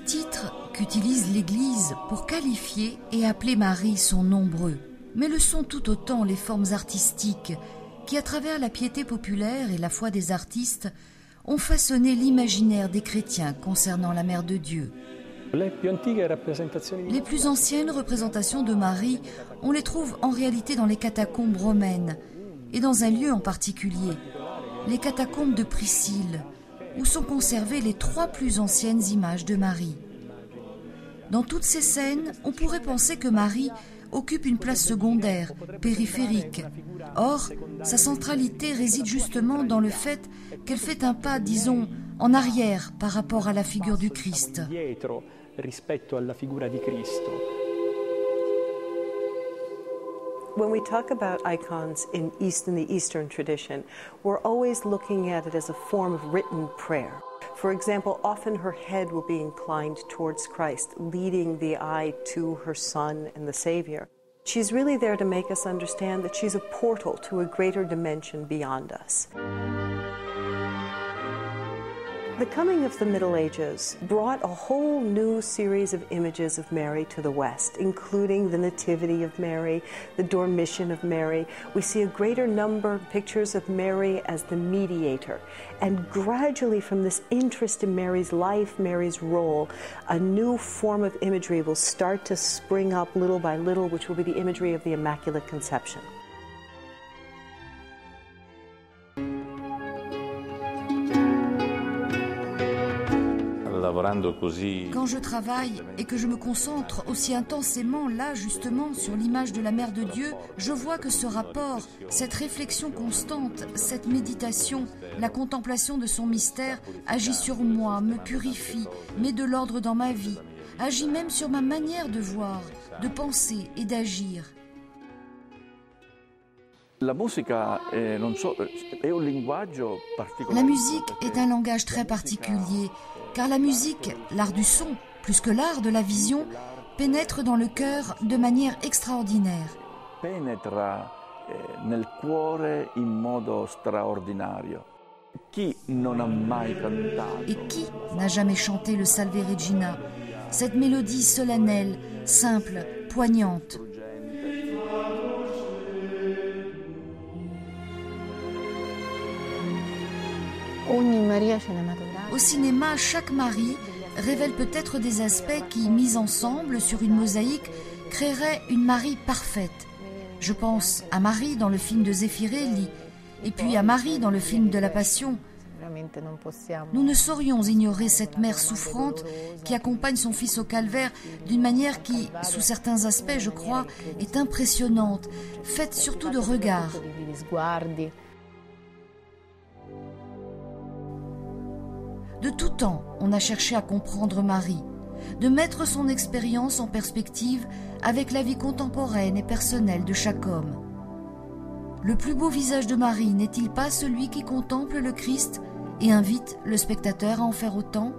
titres qu'utilise l'Église pour qualifier et appeler Marie sont nombreux, mais le sont tout autant les formes artistiques qui, à travers la piété populaire et la foi des artistes, ont façonné l'imaginaire des chrétiens concernant la Mère de Dieu. Les plus anciennes représentations de Marie, on les trouve en réalité dans les catacombes romaines, et dans un lieu en particulier, les catacombes de Priscille, où sont conservées les 3 plus anciennes images de Marie. Dans toutes ces scènes, on pourrait penser que Marie occupe une place secondaire, périphérique. Or, sa centralité réside justement dans le fait qu'elle fait un pas, disons, en arrière par rapport à la figure du Christ. When we talk about icons in the Eastern tradition, we're always looking at it as a form of written prayer. For example, often her head will be inclined towards Christ, leading the eye to her Son and the Savior. She's really there to make us understand that she's a portal to a greater dimension beyond us. The coming of the Middle Ages brought a whole new series of images of Mary to the West, including the Nativity of Mary, the Dormition of Mary. We see a greater number of pictures of Mary as the mediator. And gradually from this interest in Mary's life, Mary's role, a new form of imagery will start to spring up little by little, which will be the imagery of the Immaculate Conception. Quand je travaille et que je me concentre aussi intensément là justement sur l'image de la Mère de Dieu, je vois que ce rapport, cette réflexion constante, cette méditation, la contemplation de son mystère agit sur moi, me purifie, met de l'ordre dans ma vie, agit même sur ma manière de voir, de penser et d'agir. La musique est un langage très particulier, car la musique, l'art du son, plus que l'art de la vision, pénètre dans le cœur de manière extraordinaire. Nel cuore in modo straordinario. Chi non ha mai cantato? Et qui n'a jamais chanté le Salve Regina, cette mélodie solennelle, simple, poignante? Au cinéma, chaque Marie révèle peut-être des aspects qui, mis ensemble sur une mosaïque, créeraient une Marie parfaite. Je pense à Marie dans le film de Zeffirelli, et puis à Marie dans le film de la Passion. Nous ne saurions ignorer cette mère souffrante qui accompagne son fils au calvaire d'une manière qui, sous certains aspects, je crois, est impressionnante, faite surtout de regards. De tout temps, on a cherché à comprendre Marie, de mettre son expérience en perspective avec la vie contemporaine et personnelle de chaque homme. Le plus beau visage de Marie n'est-il pas celui qui contemple le Christ et invite le spectateur à en faire autant ?